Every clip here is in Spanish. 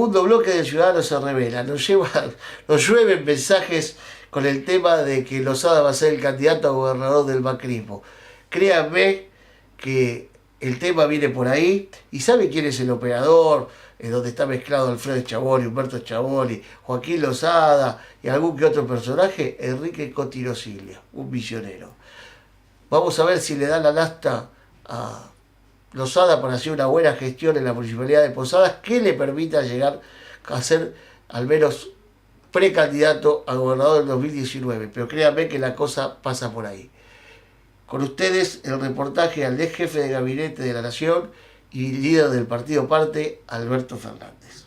segundo bloque de Ciudadanos se revela. Nos llueven mensajes con el tema de que Lozada va a ser el candidato a gobernador del macrismo. Créanme que el tema viene por ahí. ¿Y sabe quién es el operador? Donde está mezclado Alfredo Schaboli, Humberto Schaboli, Joaquín Lozada y algún que otro personaje. Enrique Cotirosilia, un visionero. Vamos a ver si le da la lasta a Lozada para hacer una buena gestión en la Municipalidad de Posadas que le permita llegar a ser al menos precandidato a gobernador del 2019. Pero créanme que la cosa pasa por ahí. Con ustedes el reportaje al ex jefe de gabinete de la Nación y líder del partido Parte, Alberto Fernández.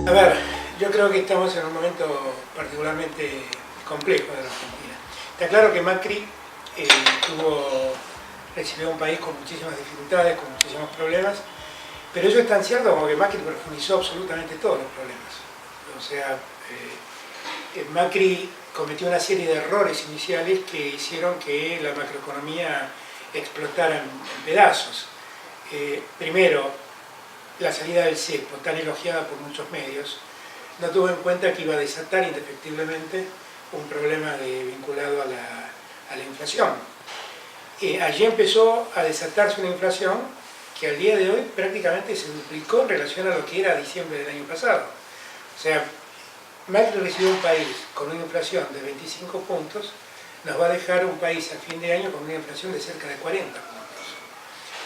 A ver, yo creo que estamos en un momento particularmente complejo de la Argentina. Está claro que Macri recibió un país con muchísimas dificultades, con muchísimos problemas, pero eso es tan cierto como que Macri profundizó absolutamente todos los problemas. O sea, Macri cometió una serie de errores iniciales que hicieron que la macroeconomía explotara en pedazos. Primero, la salida del cepo, tan elogiada por muchos medios, no tuvo en cuenta que iba a desatar indefectiblemente un problema vinculado a la inflación. Allí empezó a desatarse una inflación que al día de hoy prácticamente se duplicó en relación a lo que era a diciembre del año pasado. O sea, Macri recibió un país con una inflación de 25 puntos, nos va a dejar un país a fin de año con una inflación de cerca de 40 puntos.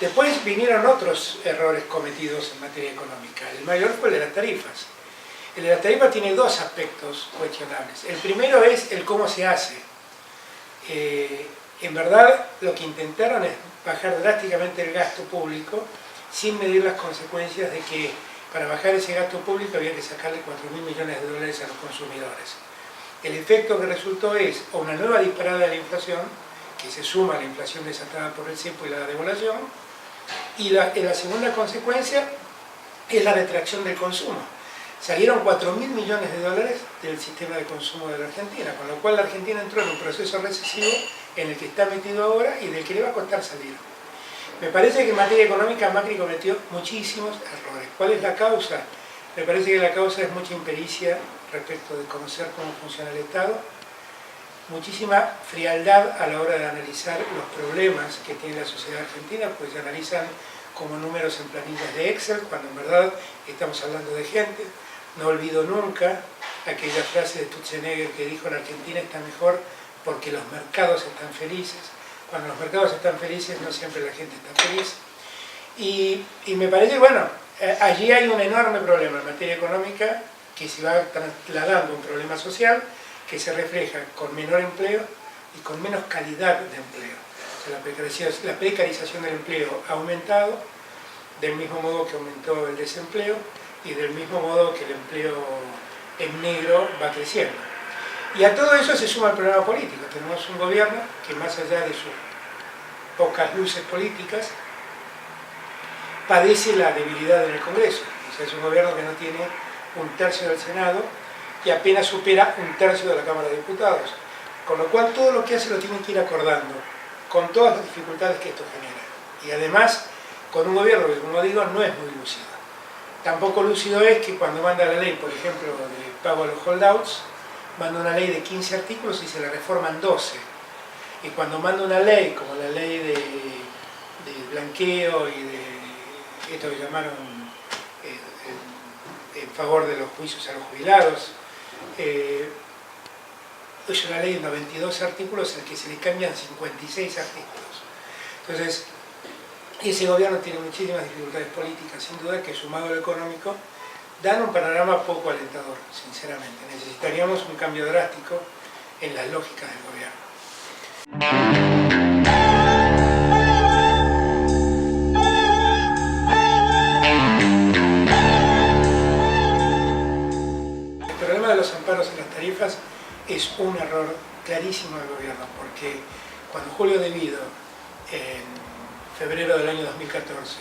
Después vinieron otros errores cometidos en materia económica. El mayor fue el de las tarifas. El de las tarifas tiene dos aspectos cuestionables. El primero es el cómo se hace. En verdad, lo que intentaron es bajar drásticamente el gasto público sin medir las consecuencias de que para bajar ese gasto público había que sacarle 4.000 millones de dólares a los consumidores. El efecto que resultó es una nueva disparada de la inflación, que se suma a la inflación desatada por el cepo y la devaluación, y la segunda consecuencia es la retracción del consumo. Salieron 4.000 millones de dólares del sistema de consumo de la Argentina, con lo cual la Argentina entró en un proceso recesivo en el que está metido ahora y del que le va a costar salir. Me parece que en materia económica Macri cometió muchísimos errores. ¿Cuál es la causa? Me parece que la causa es mucha impericia respecto de conocer cómo funciona el Estado, muchísima frialdad a la hora de analizar los problemas que tiene la sociedad argentina, pues se analizan como números en planillas de Excel, cuando en verdad estamos hablando de gente. No olvido nunca aquella frase de Stutzenegger que dijo: la Argentina está mejor porque los mercados están felices. Cuando los mercados están felices, no siempre la gente está feliz. Y me parece, bueno, allí hay un enorme problema en materia económica que se va trasladando a un problema social que se refleja con menor empleo y con menos calidad de empleo. O sea, la precarización del empleo ha aumentado, del mismo modo que aumentó el desempleo y del mismo modo que el empleo en negro va creciendo. Y a todo eso se suma el problema político. Tenemos un gobierno que, más allá de sus pocas luces políticas, padece la debilidad en el Congreso. O sea, es un gobierno que no tiene un tercio del Senado y apenas supera un tercio de la Cámara de Diputados. Con lo cual todo lo que hace lo tiene que ir acordando, con todas las dificultades que esto genera. Y además, con un gobierno que, como digo, no es muy lúcido. Tampoco lúcido es que cuando manda la ley, por ejemplo, de pago a los holdouts, manda una ley de 15 artículos y se la reforman 12. Y cuando manda una ley, como la ley de blanqueo y de esto que llamaron en favor de los juicios a los jubilados, es una ley de 92 artículos en que se le cambian 56 artículos. Entonces, ese gobierno tiene muchísimas dificultades políticas, sin duda, que sumado a lo económico, dan un panorama poco alentador, sinceramente. Necesitaríamos un cambio drástico en las lógicas del gobierno. El problema de los amparos en las tarifas es un error clarísimo del gobierno, porque cuando Julio De Vido, en febrero del año 2014,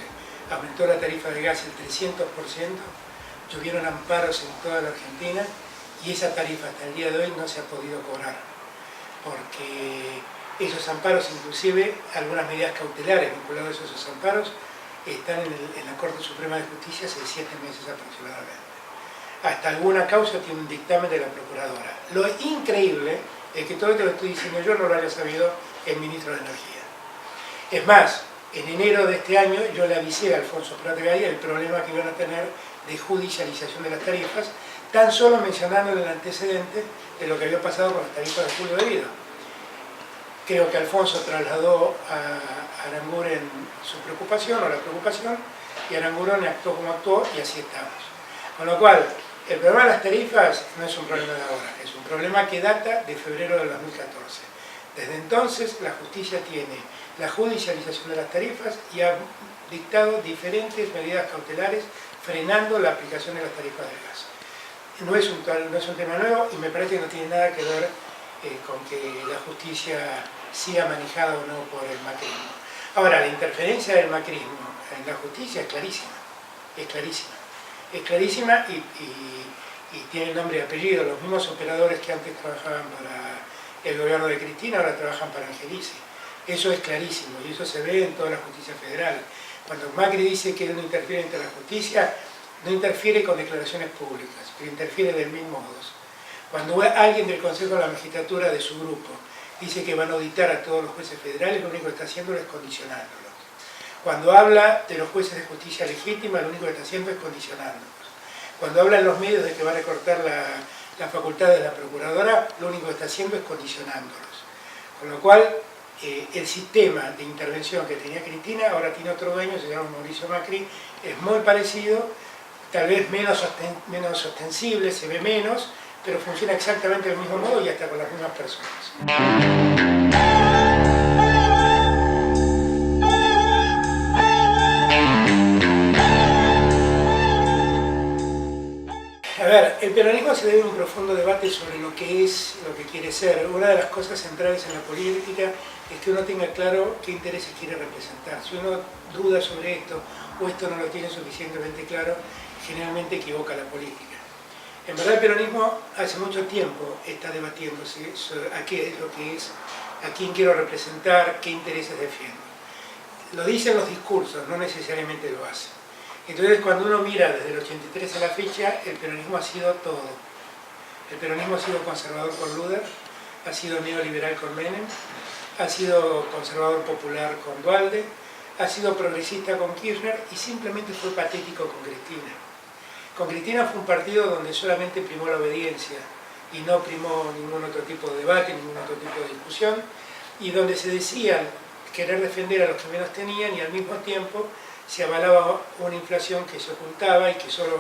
aumentó la tarifa de gas el 300%, llovieron amparos en toda la Argentina y esa tarifa hasta el día de hoy no se ha podido cobrar, porque esos amparos, inclusive algunas medidas cautelares vinculadas a esos amparos, están en la Corte Suprema de Justicia hace 7 meses aproximadamente. Hasta alguna causa tiene un dictamen de la Procuradora. Lo increíble es que todo esto que estoy diciendo yo no lo haya sabido el Ministro de Energía. Es más, en enero de este año yo le avisé a Alfonso Prat Gaya el problema que iban a tener de judicialización de las tarifas, tan solo mencionándole el antecedente de lo que había pasado con las tarifas de julio debido. Creo que Alfonso trasladó a Aranguren su preocupación o la preocupación, y Aranguren actuó como actuó y así estamos. Con lo cual, el problema de las tarifas no es un problema de ahora, es un problema que data de febrero del 2014. Desde entonces la justicia tiene la judicialización de las tarifas y ha dictado diferentes medidas cautelares frenando la aplicación de las tarifas del gas. No es un tema nuevo y me parece que no tiene nada que ver con que la justicia sea manejada o no por el macrismo. Ahora, la interferencia del macrismo en la justicia es clarísima, es clarísima. Es clarísima y tiene nombre y apellido. Los mismos operadores que antes trabajaban para el gobierno de Cristina ahora trabajan para Angelici. Eso es clarísimo y eso se ve en toda la justicia federal. Cuando Macri dice que él no interfiere entre la justicia, no interfiere con declaraciones públicas, pero interfiere del mismo modo. Cuando alguien del Consejo de la Magistratura de su grupo dice que van a auditar a todos los jueces federales, lo único que está haciendo es condicionándolos. Cuando habla de los jueces de justicia legítima, lo único que está haciendo es condicionándolos. Cuando habla en los medios de que va a recortar la facultad de la Procuradora, lo único que está haciendo es condicionándolos. Con lo cual, el sistema de intervención que tenía Cristina ahora tiene otro dueño, se llama Mauricio Macri, es muy parecido, tal vez menos ostensible, se ve menos, pero funciona exactamente del mismo modo y hasta con las mismas personas. A ver, el peronismo se debe a un profundo debate sobre lo que es, lo que quiere ser. Una de las cosas centrales en la política es que uno tenga claro qué intereses quiere representar. Si uno duda sobre esto o esto no lo tiene suficientemente claro, generalmente equivoca la política. En verdad el peronismo hace mucho tiempo está debatiéndose sobre a qué es lo que es, a quién quiero representar, qué intereses defiendo. Lo dicen los discursos, no necesariamente lo hacen. Entonces, cuando uno mira desde el 83 a la fecha, el peronismo ha sido todo. El peronismo ha sido conservador con Luder, ha sido neoliberal con Menem, ha sido conservador popular con Duhalde, ha sido progresista con Kirchner y simplemente fue patético con Cristina. Con Cristina fue un partido donde solamente primó la obediencia y no primó ningún otro tipo de debate, ningún otro tipo de discusión, y donde se decía querer defender a los que menos tenían y al mismo tiempo se avalaba una inflación que se ocultaba y que solo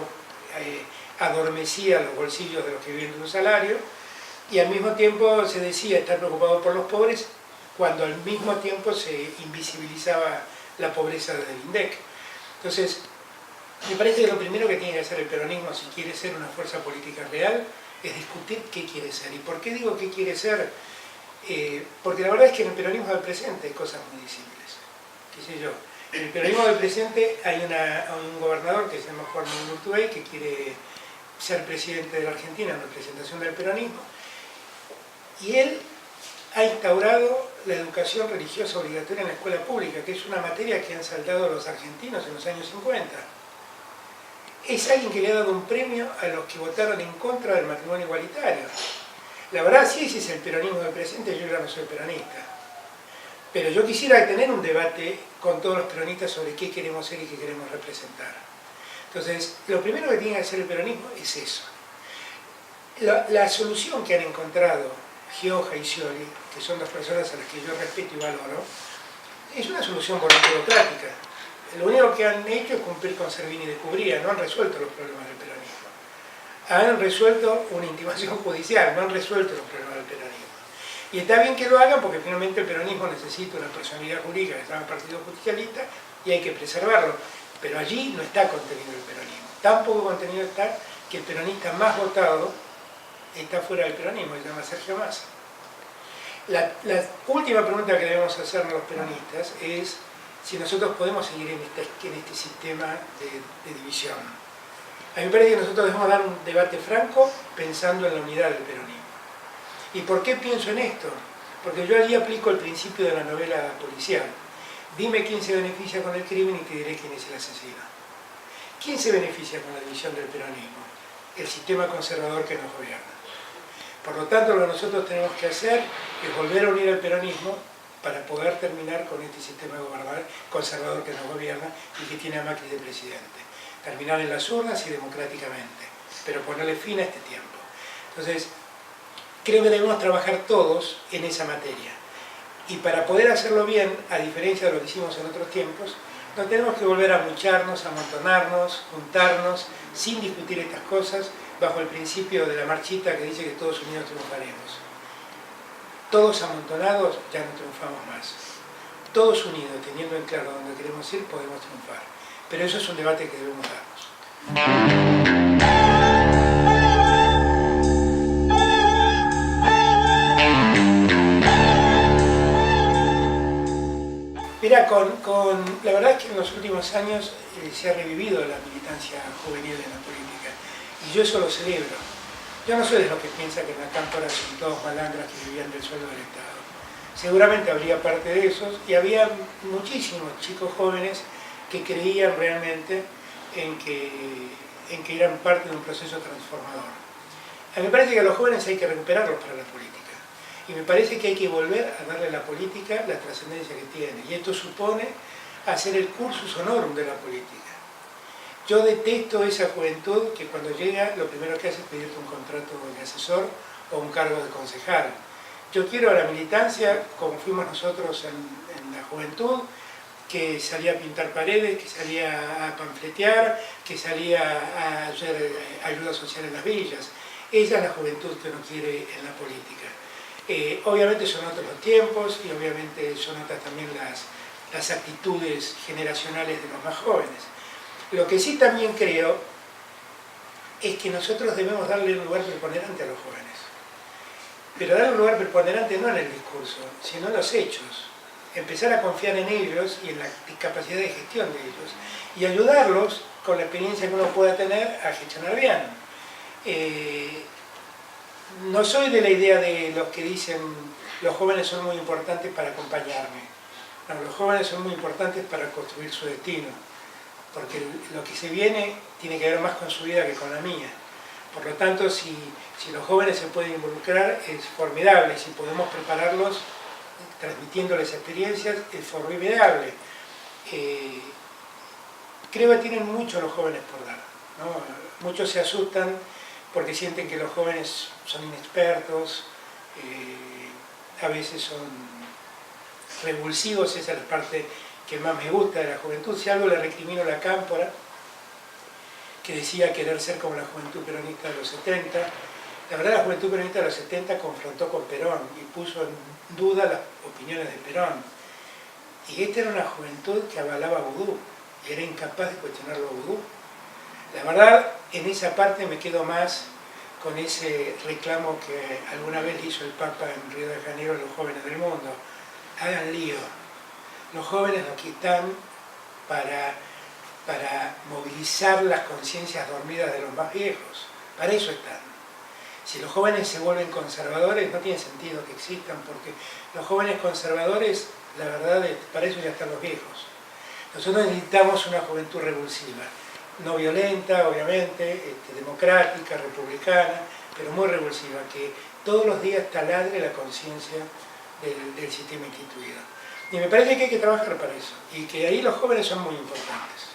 adormecía los bolsillos de los que viven de un salario, y al mismo tiempo se decía estar preocupado por los pobres, cuando al mismo tiempo se invisibilizaba la pobreza desde el INDEC. Entonces, me parece que lo primero que tiene que hacer el peronismo si quiere ser una fuerza política real es discutir qué quiere ser. ¿Y por qué digo qué quiere ser? Porque la verdad es que en el peronismo del presente hay cosas muy disímiles. ¿Qué sé yo? En el peronismo del presente hay un gobernador que se llama Juan Manuel Urtubey que quiere ser presidente de la Argentina en representación del peronismo, y él ha instaurado la educación religiosa obligatoria en la escuela pública, que es una materia que han saltado los argentinos en los años 50. Es alguien que le ha dado un premio a los que votaron en contra del matrimonio igualitario. La verdad, sí, ese es el peronismo del presente, yo ya no soy peronista. Pero yo quisiera tener un debate con todos los peronistas sobre qué queremos ser y qué queremos representar. Entonces, lo primero que tiene que hacer el peronismo es eso. La solución que han encontrado Gioja y Scioli, que son dos personas a las que yo respeto y valoro, es una solución burocrática. Lo único que han hecho es cumplir con Servini de Cubría, no han resuelto los problemas del peronismo. Han resuelto una intimación judicial, no han resuelto los problemas del peronismo. Y está bien que lo hagan porque finalmente el peronismo necesita una personalidad jurídica que está en el Partido Justicialista y hay que preservarlo. Pero allí no está contenido el peronismo. Tampoco contenido está que el peronista más votado está fuera del peronismo, se llama Sergio Massa. La última pregunta que debemos hacernos los peronistas es si nosotros podemos seguir en este sistema de división. A mí me parece que nosotros debemos dar un debate franco pensando en la unidad del peronismo. ¿Y por qué pienso en esto? Porque yo allí aplico el principio de la novela policial. Dime quién se beneficia con el crimen y te diré quién es el asesino. ¿Quién se beneficia con la división del peronismo? El sistema conservador que nos gobierna. Por lo tanto, lo que nosotros tenemos que hacer es volver a unir al peronismo para poder terminar con este sistema conservador que nos gobierna y que tiene a Macri de presidente. Terminar en las urnas y democráticamente, pero ponerle fin a este tiempo. Entonces, creo que debemos trabajar todos en esa materia. Y para poder hacerlo bien, a diferencia de lo que hicimos en otros tiempos, no tenemos que volver a amucharnos, amontonarnos, juntarnos, sin discutir estas cosas, bajo el principio de la marchita que dice que todos unidos triunfaremos. Todos amontonados ya no triunfamos más. Todos unidos, teniendo en claro dónde queremos ir, podemos triunfar. Pero eso es un debate que debemos darnos. Mira, la verdad es que en los últimos años se ha revivido la militancia juvenil en la política y yo eso lo celebro. Yo no soy de los que piensa que en la cámpora son todos malandras que vivían del sueldo del Estado. Seguramente habría parte de esos y había muchísimos chicos jóvenes que creían realmente en que eran parte de un proceso transformador. A mí me parece que a los jóvenes hay que recuperarlos para la política. Y me parece que hay que volver a darle a la política la trascendencia que tiene. Y esto supone hacer el cursus honorum de la política. Yo detesto esa juventud que cuando llega lo primero que hace es pedirte un contrato de asesor o un cargo de concejal. Yo quiero a la militancia, como fuimos nosotros en la juventud, que salía a pintar paredes, que salía a panfletear, que salía a hacer ayuda social en las villas. Esa es la juventud que uno quiere en la política. Obviamente son otros los tiempos y obviamente son otras también las actitudes generacionales de los más jóvenes. Lo que sí también creo es que nosotros debemos darle un lugar preponderante a los jóvenes. Pero darle un lugar preponderante no en el discurso, sino en los hechos. Empezar a confiar en ellos y en la capacidad de gestión de ellos. Y ayudarlos con la experiencia que uno pueda tener a gestionar bien. No soy de la idea de los que dicen los jóvenes son muy importantes para acompañarme. No, los jóvenes son muy importantes para construir su destino, porque lo que se viene tiene que ver más con su vida que con la mía. Por lo tanto, si los jóvenes se pueden involucrar, es formidable. Si podemos prepararlos transmitiéndoles experiencias, es formidable. Creo que tienen mucho los jóvenes por dar, ¿no? Muchos se asustan porque sienten que los jóvenes son inexpertos, a veces son revulsivos. Esa es la parte que más me gusta de la juventud. Si algo le recrimino a la cámpora, que decía querer ser como la juventud peronista de los 70, la verdad la juventud peronista de los 70 confrontó con Perón y puso en duda las opiniones de Perón. Y esta era una juventud que avalaba a Vudú y era incapaz de cuestionarlo a Vudú. La verdad, en esa parte me quedo más con ese reclamo que alguna vez hizo el Papa en Río de Janeiro a los jóvenes del mundo. Hagan lío. Los jóvenes aquí están para movilizar las conciencias dormidas de los más viejos. Para eso están. Si los jóvenes se vuelven conservadores, no tiene sentido que existan, porque los jóvenes conservadores, la verdad, para eso ya están los viejos. Nosotros necesitamos una juventud revulsiva. No violenta, obviamente, democrática, republicana, pero muy revulsiva, que todos los días taladre la conciencia del sistema instituido. Y me parece que hay que trabajar para eso, y que ahí los jóvenes son muy importantes.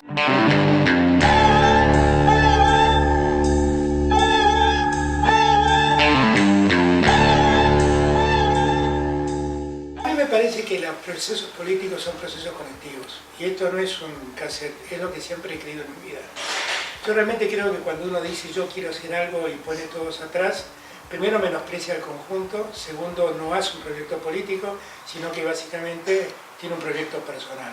A mí me parece que los procesos políticos son procesos colectivos, y esto no es un cassette, es lo que siempre he creído en mi vida. Yo realmente creo que cuando uno dice yo quiero hacer algo y pone todos atrás, primero menosprecia el conjunto, segundo no hace un proyecto político, sino que básicamente tiene un proyecto personal.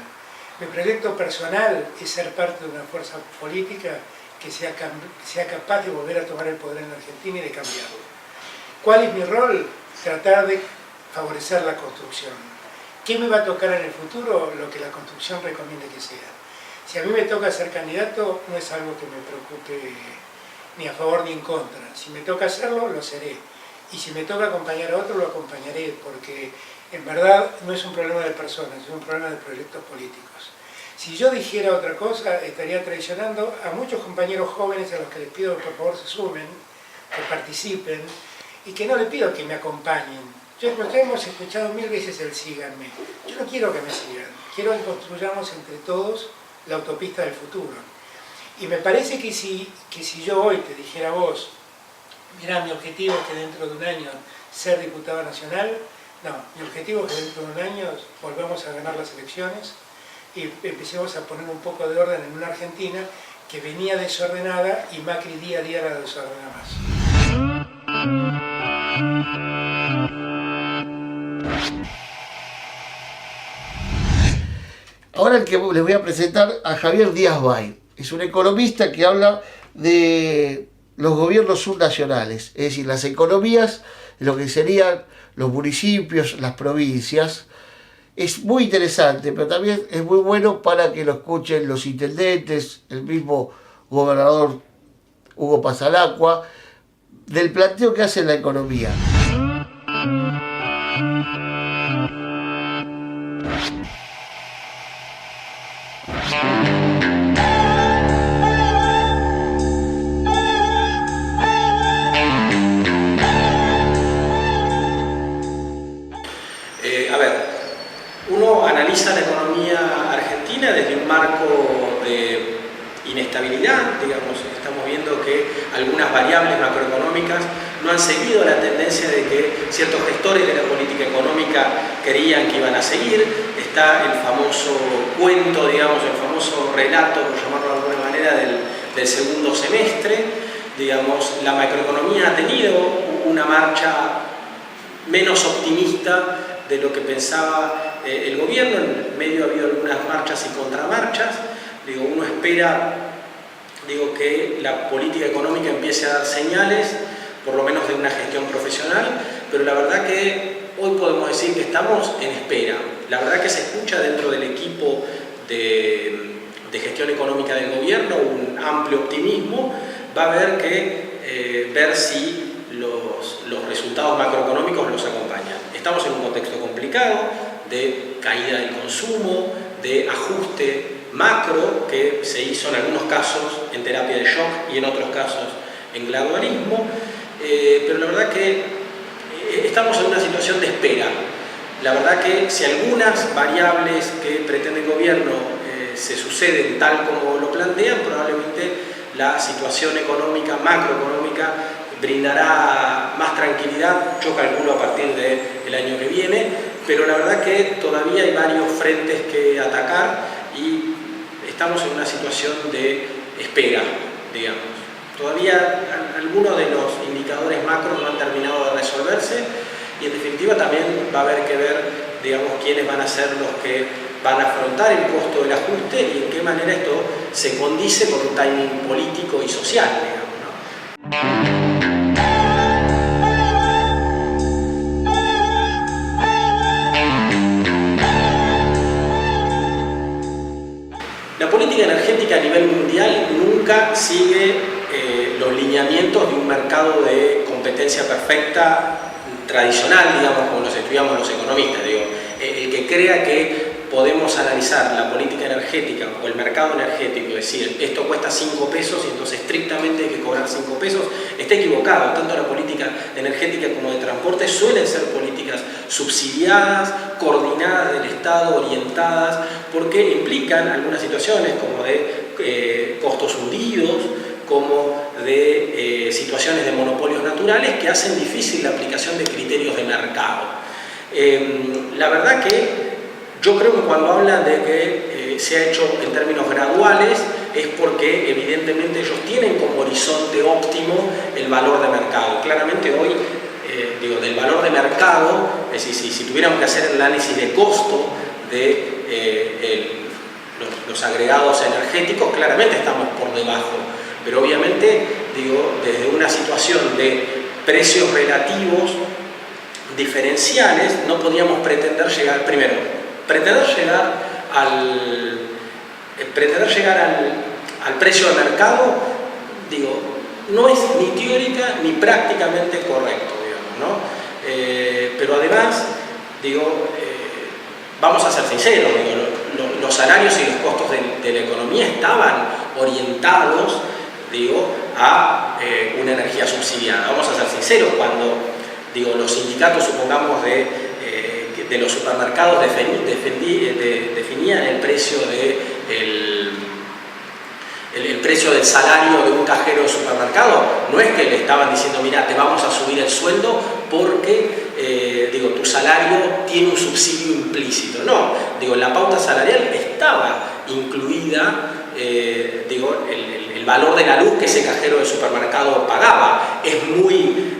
Mi proyecto personal es ser parte de una fuerza política que sea capaz de volver a tomar el poder en la Argentina y de cambiarlo. ¿Cuál es mi rol? Tratar de favorecer la construcción. ¿Qué me va a tocar en el futuro? Lo que la construcción recomiende que sea. Si a mí me toca ser candidato, no es algo que me preocupe ni a favor ni en contra. Si me toca hacerlo, lo seré. Y si me toca acompañar a otro, lo acompañaré, porque en verdad no es un problema de personas, es un problema de proyectos políticos. Si yo dijera otra cosa, estaría traicionando a muchos compañeros jóvenes a los que les pido que por favor se sumen, que participen, y que no les pido que me acompañen. Ya hemos escuchado 1000 veces el síganme. Yo no quiero que me sigan, quiero que construyamos entre todos la autopista del futuro. Y me parece que si yo hoy te dijera a vos, mirá, mi objetivo es que dentro de un año ser diputado nacional, no, mi objetivo es que dentro de un año volvamos a ganar las elecciones y empecemos a poner un poco de orden en una Argentina que venía desordenada y Macri día a día la desordena más. Ahora el que les voy a presentar a Javier Díaz Bay. Es un economista que habla de los gobiernos subnacionales, es decir, las economías, lo que serían los municipios, las provincias. Es muy interesante, pero también es muy bueno para que lo escuchen los intendentes, el mismo gobernador Hugo Pasalacqua, del planteo que hace en la economía. Uno analiza la economía argentina desde un marco de inestabilidad, digamos, estamos viendo que algunas variables macroeconómicas no han seguido la tendencia de que ciertos gestores de la política económica creían que iban a seguir. Está el famoso cuento, digamos, el famoso relato, por llamarlo de alguna manera, del segundo semestre. Digamos, la macroeconomía ha tenido una marcha menos optimista de lo que pensaba el gobierno. En medio ha habido algunas marchas y contramarchas. Digo, uno espera, que la política económica empiece a dar señales, por lo menos de una gestión profesional, pero la verdad que hoy podemos decir que estamos en espera. La verdad que se escucha dentro del equipo de gestión económica del gobierno un amplio optimismo. Va a haber que ver si los resultados macroeconómicos los acompañan. Estamos en un contexto complicado de caída del consumo, de ajuste macro que se hizo en algunos casos en terapia de shock y en otros casos en gradualismo, pero la verdad que estamos en una situación de espera. La verdad que si algunas variables que pretende el gobierno se suceden tal como lo plantean, probablemente la situación económica, macroeconómica, brindará más tranquilidad, yo calculo a partir del año que viene, pero la verdad que todavía hay varios frentes que atacar y estamos en una situación de espera, digamos. Todavía algunos de los indicadores macro no han terminado de resolverse y en definitiva también va a haber que ver, digamos, quiénes van a ser los que van a afrontar el costo del ajuste y en qué manera esto se condice con un timing político y social, digamos, ¿no? La política energética a nivel mundial nunca sigue los lineamientos de un mercado de competencia perfecta tradicional, digamos, como los estudiamos los economistas. Digo, el que crea que podemos analizar la política energética o el mercado energético, es decir, esto cuesta 5 pesos y entonces estrictamente hay que cobrar 5 pesos, está equivocado. Tanto la política energética como de transporte suelen ser políticas subsidiadas, coordinadas del Estado, orientadas, porque implican algunas situaciones como de costos hundidos, como de situaciones de monopolios naturales que hacen difícil la aplicación de criterios de mercado. La verdad que yo creo que cuando hablan de que se ha hecho en términos graduales es porque evidentemente ellos tienen como horizonte óptimo el valor de mercado. Claramente hoy, del valor de mercado, es decir, si tuviéramos que hacer el análisis de costo de los agregados energéticos, claramente estamos por debajo. Pero obviamente, desde una situación de precios relativos diferenciales, no podíamos pretender llegar primero. pretender llegar al precio de mercado, digo, no es ni teórica ni prácticamente correcto, digamos, ¿no? Pero además, digo, vamos a ser sinceros, digo, los salarios y los costos de la economía estaban orientados, digo, a una energía subsidiada. Vamos a ser sinceros, cuando, digo, los sindicatos, supongamos, de los supermercados definían el precio el precio del salario de un cajero de supermercado, no es que le estaban diciendo, mira, te vamos a subir el sueldo porque digo, tu salario tiene un subsidio implícito. No, digo, en la pauta salarial estaba incluida digo, el valor de la luz que ese cajero de supermercado pagaba. Es muy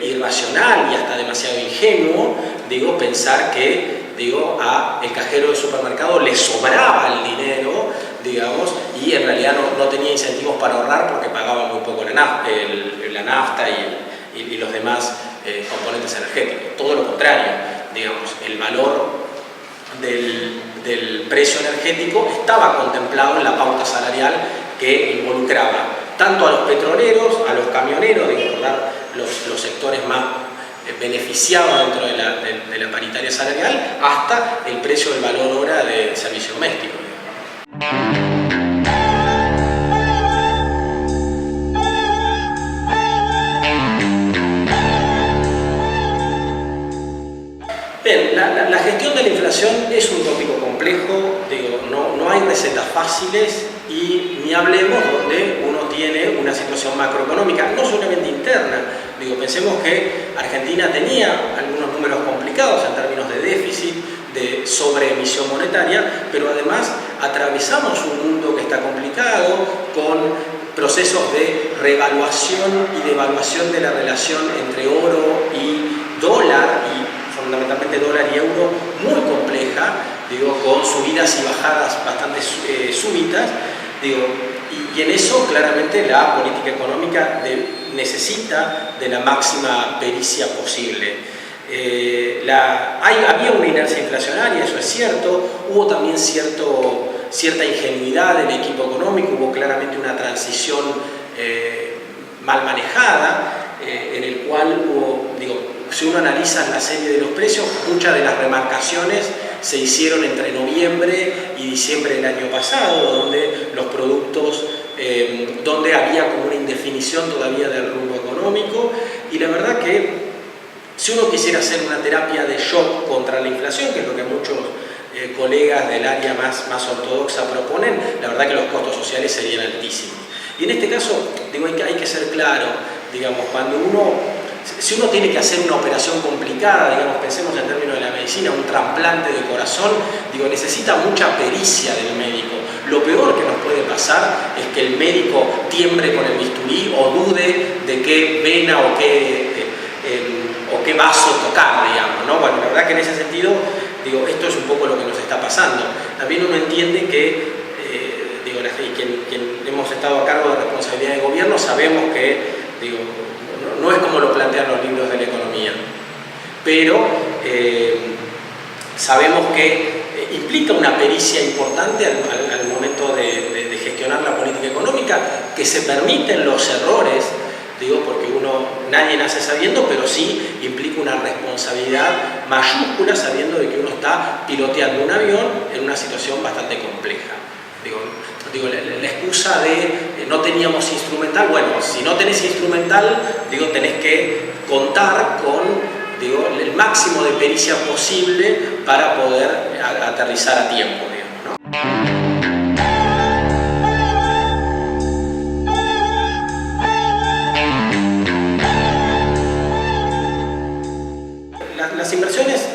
irracional y hasta demasiado ingenuo, digo, pensar que, digo, a el cajero de supermercado le sobraba el dinero, digamos, y en realidad no tenía incentivos para ahorrar porque pagaba muy poco la nafta y los demás componentes energéticos. Todo lo contrario, digamos, el valor del precio energético estaba contemplado en la pauta salarial que involucraba tanto a los petroleros, a los camioneros, digo, los sectores más beneficiados dentro de la paritaria salarial, hasta el precio del valor hora del servicio doméstico. Bien, la gestión de la inflación es un tópico complejo, digo, no hay recetas fáciles, y ni hablemos donde uno tiene una situación macroeconómica, no solamente interna. Digo, pensemos que Argentina tenía algunos números complicados en términos de déficit, de sobreemisión monetaria, pero además atravesamos un mundo que está complicado, con procesos de revaluación y devaluación de la relación entre oro y dólar, y fundamentalmente dólar y euro, muy compleja, digo, con subidas y bajadas bastante súbitas, digo, y en eso claramente la política económica necesita de la máxima pericia posible. Había una inercia inflacionaria, eso es cierto, hubo también cierta ingenuidad del equipo económico, hubo claramente una transición mal manejada, en el cual hubo, digo, si uno analiza la serie de los precios, muchas de las remarcaciones se hicieron entre noviembre y diciembre del año pasado, donde los productos, donde había como una indefinición todavía del rumbo económico, y la verdad que si uno quisiera hacer una terapia de shock contra la inflación, que es lo que muchos colegas del área más ortodoxa proponen, la verdad que los costos sociales serían altísimos. Y en este caso, digo, hay que ser claro, digamos, si uno tiene que hacer una operación complicada, digamos, pensemos en términos de la medicina, un trasplante de corazón, digo, necesita mucha pericia del médico. Lo peor que nos puede pasar es que el médico tiemble con el bisturí o dude de qué vena o qué vaso tocar, digamos, ¿no? Bueno, la verdad que en ese sentido, digo, esto es un poco lo que nos está pasando. También uno entiende que, digo, quien hemos estado a cargo de responsabilidad de gobierno, sabemos que, digo, no es como lo plantean los libros de la economía, pero sabemos que implica una pericia importante al momento de gestionar la política económica, que se permiten los errores, digo, porque nadie nace sabiendo, pero sí implica una responsabilidad mayúscula sabiendo de que uno está piloteando un avión en una situación bastante compleja. Digo, la excusa de no teníamos instrumental, bueno, si no tenés instrumental, digo, tenés que contar con, digo, el máximo de pericia posible para poder aterrizar a tiempo, digamos, ¿no? Las inversiones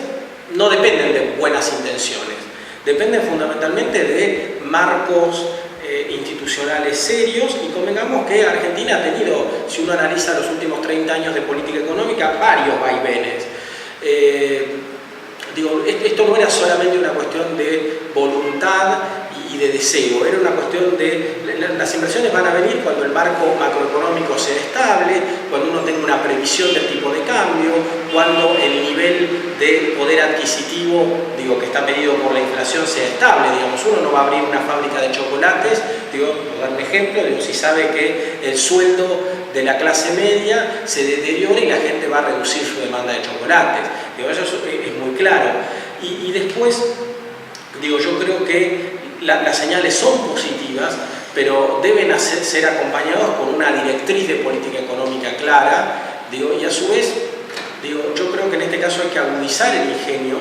no dependen de buenas intenciones, dependen fundamentalmente de marcos institucionales serios, y convengamos que Argentina ha tenido, si uno analiza los últimos 30 años de política económica, varios vaivenes. Digo, esto no era solamente una cuestión de voluntad y de deseo, era una cuestión de las inversiones van a venir cuando el marco macroeconómico sea estable, cuando uno tenga una previsión del tipo de cambio, cuando el nivel de poder adquisitivo, digo, que está medido por la inflación sea estable. Digamos, uno no va a abrir una fábrica de chocolates, digo, por dar un ejemplo, digo, si sabe que el sueldo de la clase media se deteriora y la gente va a reducir su demanda de chocolates. Digo, eso es muy claro. Y después, digo, yo creo que las señales son positivas, pero deben ser acompañados con una directriz de política económica clara, digo, y a su vez, digo, yo creo que en este caso hay que agudizar el ingenio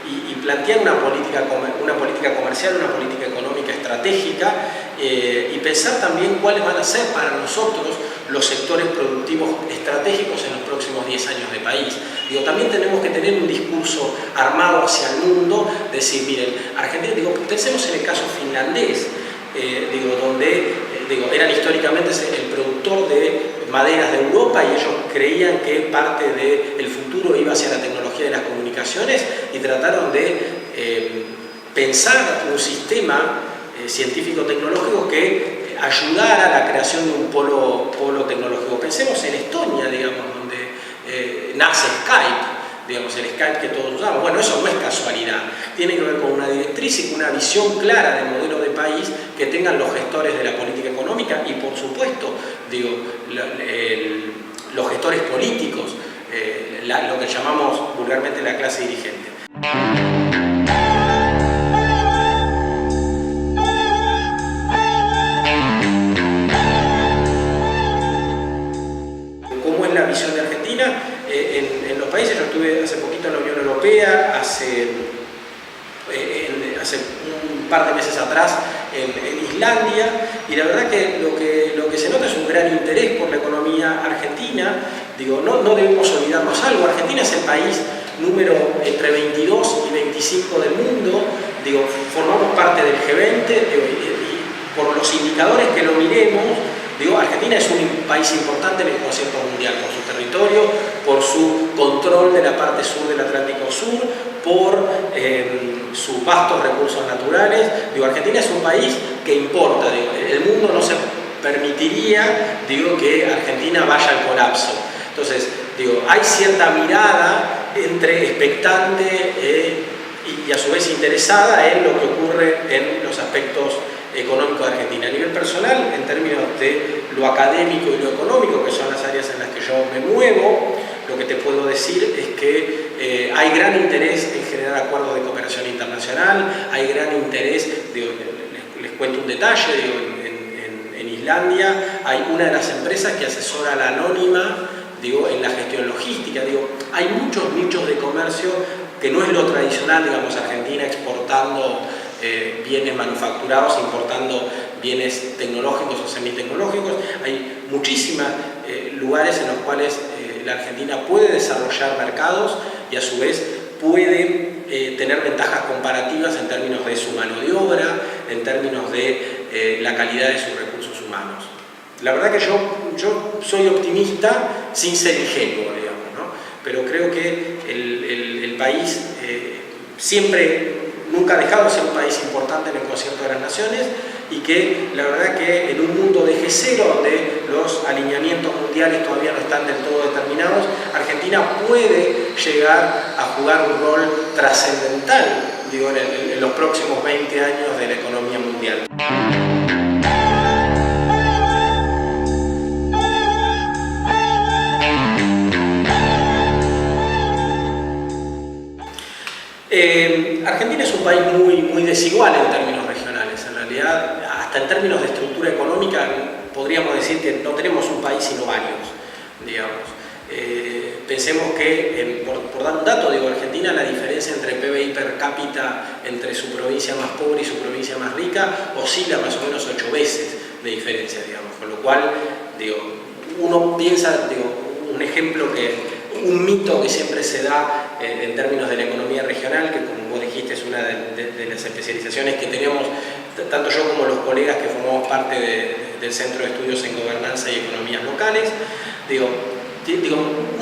y plantear una política comercial, una política económica estratégica, y pensar también cuáles van a ser para nosotros los sectores productivos estratégicos en los próximos 10 años de país. Digo, también tenemos que tener un discurso armado hacia el mundo, decir, miren, Argentina, digo, pensemos en el caso finlandés, digo, donde eran históricamente el productor de maderas de Europa y ellos creían que parte del futuro iba hacia la tecnología de las comunicaciones y trataron de pensar un sistema científico-tecnológico que ayudara a la creación de un polo tecnológico. Pensemos en Estonia, digamos, donde nace Skype, digamos, el Skype que todos usamos. Bueno, eso no es casualidad, tiene que ver con una directriz y con una visión clara del modelo de país que tengan los gestores de la política económica y, por supuesto, digo, los gestores políticos, lo que llamamos vulgarmente la clase dirigente. ¿Cómo es la visión de Argentina? En los países, yo estuve hace poquito en la Unión Europea, hace un par de meses atrás en Islandia, y la verdad que lo que se nota es un gran interés por la economía argentina. Digo, no debemos olvidarnos algo, Argentina es el país número entre 22 y 25 del mundo, digo, formamos parte del G20, digo, y por los indicadores que lo miremos, digo, Argentina es un país importante en el concierto mundial, por su territorio, por su control de la parte sur del Atlántico Sur, por sus vastos recursos naturales. Digo, Argentina es un país que importa, digo, el mundo no se permitiría, digo, que Argentina vaya al colapso. Entonces, digo, hay cierta mirada entre expectante y a su vez interesada en lo que ocurre en los aspectos económicos de Argentina. A nivel personal, en términos de lo académico y lo económico, que son las áreas en las que yo me muevo, lo que te puedo decir es que hay gran interés en generar acuerdos de cooperación internacional, hay gran interés, digo, les cuento un detalle, digo, en Islandia hay una de las empresas que asesora a la Anónima, digo, en la gestión logística. Digo, hay muchos nichos de comercio que no es lo tradicional, digamos, Argentina exportando bienes manufacturados, importando bienes tecnológicos o semitecnológicos. Hay muchísimos lugares en los cuales la Argentina puede desarrollar mercados y a su vez puede tener ventajas comparativas en términos de su mano de obra, en términos de la calidad de sus recursos humanos. La verdad que yo soy optimista sin ser ingenuo, digamos, ¿no? Pero creo que el país nunca ha dejado de ser un país importante en el concierto de las naciones y que la verdad que en un mundo de G0, donde los alineamientos mundiales todavía no están del todo determinados, Argentina puede llegar a jugar un rol trascendental, digo, en los próximos 20 años de la economía mundial. Argentina es un país muy desigual en términos regionales. En realidad, hasta en términos de estructura económica, podríamos decir que no tenemos un país sino varios, digamos. Pensemos que, por dar un dato, digo, Argentina, la diferencia entre PBI per cápita entre su provincia más pobre y su provincia más rica oscila más o menos 8 veces de diferencia, digamos. Con lo cual, digo, uno piensa, digo, un ejemplo un mito que siempre se da en términos de la economía regional, que como vos dijiste es una de las especializaciones que tenemos, tanto yo como los colegas que formamos parte del Centro de Estudios en Gobernanza y Economías Locales. Digo,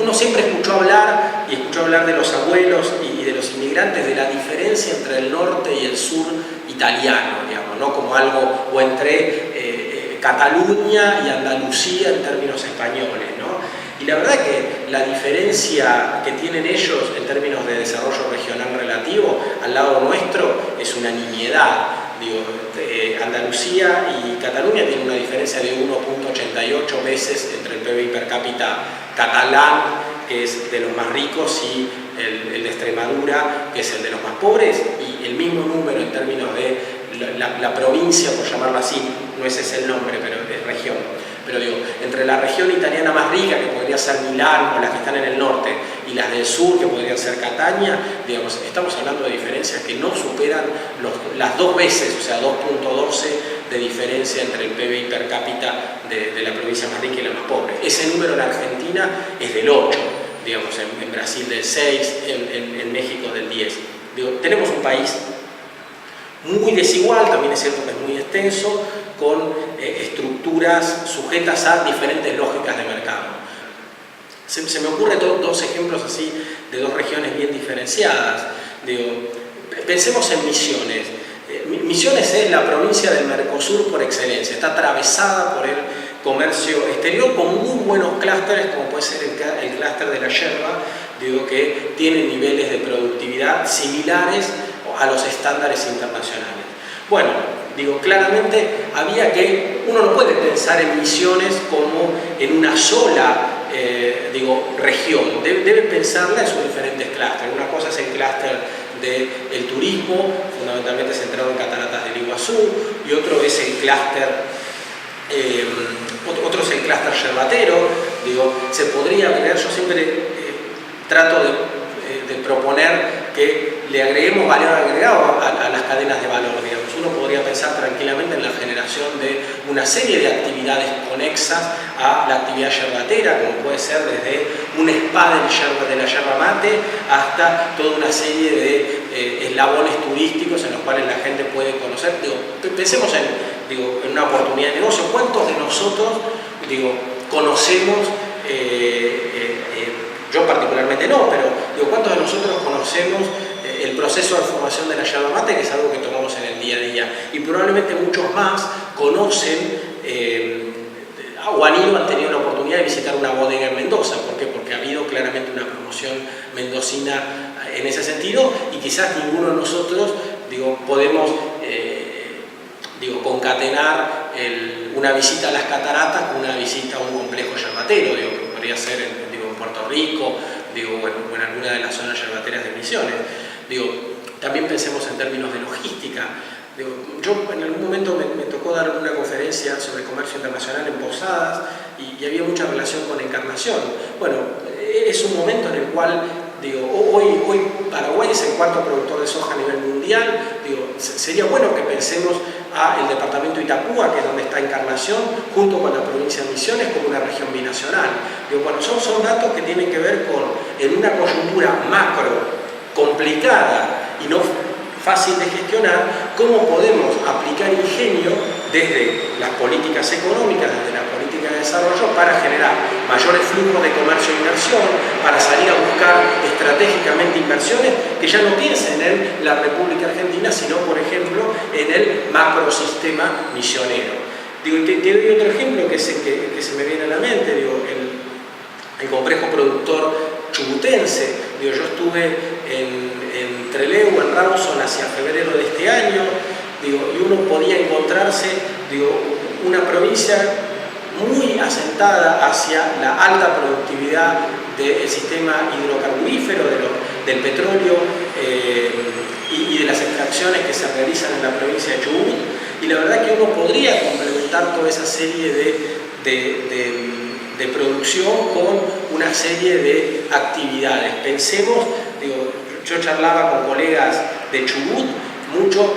uno siempre escuchó hablar de los abuelos y de los inmigrantes, de la diferencia entre el norte y el sur italiano, digamos, ¿no? Como como algo, o entre Cataluña y Andalucía en términos españoles, ¿no? Y la verdad que la diferencia que tienen ellos en términos de desarrollo regional relativo al lado nuestro es una nimiedad. Digo, Andalucía y Cataluña tienen una diferencia de 1.88 veces entre el PBI per cápita catalán, que es de los más ricos, y el de Extremadura, que es el de los más pobres, y el mismo número en términos de la provincia, por llamarlo así, no ese es el nombre, pero es región. Pero digo, entre la región italiana más rica, que podría ser Milán, o las que están en el norte, y las del sur, que podrían ser Catania, digamos, estamos hablando de diferencias que no superan las 2 veces, o sea, 2.12 de diferencia entre el PBI per cápita de la provincia más rica y la más pobre. Ese número en Argentina es del 8, digamos, en Brasil del 6, en México del 10. Digo, tenemos un país muy desigual, también es cierto que es muy extenso, con estructuras sujetas a diferentes lógicas de mercado. Se me ocurren dos ejemplos así de 2 regiones bien diferenciadas. Digo, pensemos en Misiones. Misiones es la provincia del Mercosur por excelencia, está atravesada por el comercio exterior con muy buenos clústeres, como puede ser el clúster de la yerba, digo, que tiene niveles de productividad similares a los estándares internacionales. Bueno, digo, claramente uno no puede pensar en Misiones como en una sola región, debe pensarla en sus diferentes clústeres. Una cosa es el clúster del turismo, fundamentalmente centrado en Cataratas del Iguazú, y otro es el clúster yerbatero. Digo, se podría ver, yo siempre trato de proponer que le agreguemos valor agregado a las cadenas de valor, digamos. Uno podría pensar tranquilamente en la generación de una serie de actividades conexas a la actividad yerbatera, como puede ser desde un spa de la yerba mate hasta toda una serie de eslabones turísticos en los cuales la gente puede conocer. Digo, pensemos en una oportunidad de negocio. ¿Cuántos de nosotros conocemos, yo particularmente no, pero ¿cuántos de nosotros conocemos el proceso de formación de la yerba mate, que es algo que tomamos en el día a día? Y probablemente muchos más conocen o han tenido la oportunidad de visitar una bodega en Mendoza. ¿Por qué? Porque ha habido claramente una promoción mendocina en ese sentido, y quizás ninguno de nosotros podemos concatenar una visita a las cataratas con una visita a un complejo yerbatero, que podría ser en Puerto Rico, o en alguna de las zonas yerbateras de Misiones. También pensemos en términos de logística. Yo en algún momento me tocó dar una conferencia sobre comercio internacional en Posadas, y había mucha relación con Encarnación. Bueno, es un momento en el cual hoy Paraguay es el 4º productor de soja a nivel mundial. Sería bueno que pensemos el departamento de Itapúa, que es donde está Encarnación, junto con la provincia de Misiones, como una región binacional. Bueno, son datos que tienen que ver con, en una coyuntura macro complicada y no fácil de gestionar, cómo podemos aplicar ingenio desde las políticas económicas, desde la política de desarrollo, para generar mayores flujos de comercio e inversión, para salir a buscar estratégicamente inversiones que ya no piensen en la República Argentina, sino, por ejemplo, en el macrosistema misionero. Te doy otro ejemplo que se me viene a la mente, el complejo productor chubutense. Yo estuve en Trelew, en Rawson, hacia febrero de este año, y uno podía encontrarse una provincia muy asentada hacia la alta productividad del sistema hidrocarburífero, del petróleo y de las extracciones que se realizan en la provincia de Chubut, y la verdad que uno podría complementar toda esa serie de producción con una serie de actividades. Pensemos, yo charlaba con colegas de Chubut mucho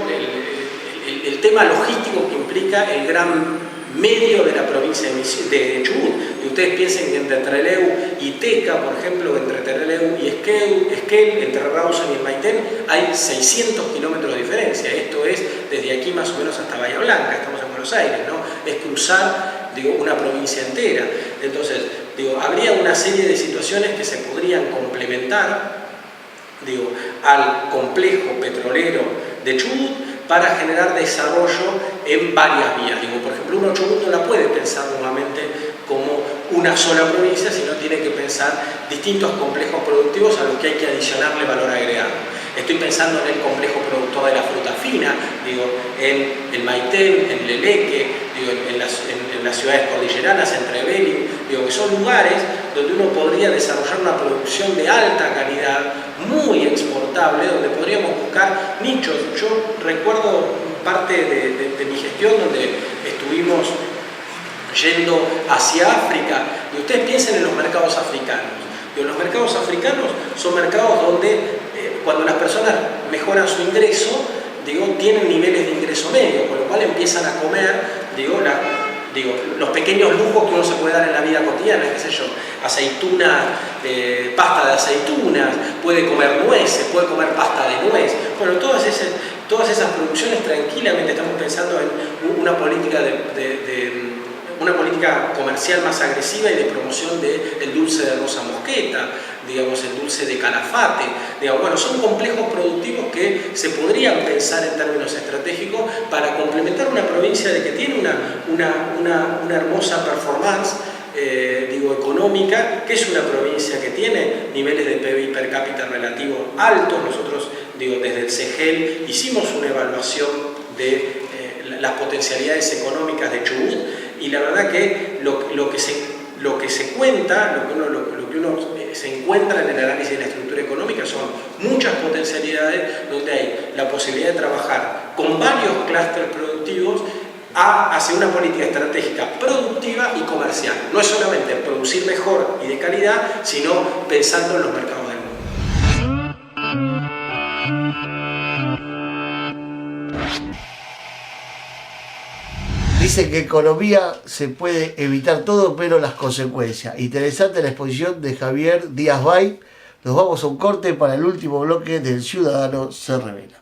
el tema logístico que implica el gran medio de la provincia de Chubut. Y ustedes piensen que entre Trelew y Teca, por ejemplo, entre Trelew y Esquel, entre Rawson y el Maitén, hay 600 kilómetros de diferencia. Esto es desde aquí más o menos hasta Bahía Blanca, estamos en Buenos Aires, ¿no? Es cruzar una provincia entera. Entonces, habría una serie de situaciones que se podrían complementar al complejo petrolero de Chubut, para generar desarrollo en varias vías. Digo, por ejemplo, un 8 no la puede pensar nuevamente como una sola provincia, sino tiene que pensar distintos complejos productivos a los que hay que adicionarle valor agregado. Estoy pensando en el complejo productor de la fruta fina, digo, en el Maitén, en Leleque, digo, en las ciudades cordilleranas, en Trevelin, digo, que son lugares donde uno podría desarrollar una producción de alta calidad, muy exportable, donde podríamos buscar nichos. Yo recuerdo parte de mi gestión donde estuvimos yendo hacia África, y ustedes piensen en los mercados africanos. Digo, los mercados africanos son mercados donde cuando las personas mejoran su ingreso, digo, tienen niveles de ingreso medio, con lo cual empiezan a comer, digo, los pequeños lujos que uno se puede dar en la vida cotidiana, qué sé yo, aceitunas, pasta de aceitunas, puede comer nueces, puede comer pasta de nuez. Bueno, todas esas producciones tranquilamente estamos pensando en una política una política comercial más agresiva y de promoción del dulce de rosa mosqueta, digamos, el dulce de calafate. Digamos, bueno, son complejos productivos que se podrían pensar en términos estratégicos para complementar una provincia de que tiene una hermosa performance económica, que es una provincia que tiene niveles de PBI per cápita relativo altos. Nosotros, desde el CEGEL hicimos una evaluación de las potencialidades económicas de Chubut, y la verdad que lo que se cuenta, lo que uno se encuentra en el análisis de la estructura económica son muchas potencialidades donde hay la posibilidad de trabajar con varios clústeres productivos hacia una política estratégica productiva y comercial. No es solamente producir mejor y de calidad, sino pensando en los mercados del mundo. Dice que economía se puede evitar todo, pero las consecuencias. Interesante la exposición de Javier Díaz Bay. Nos vamos a un corte para el último bloque del Ciudadano se revela.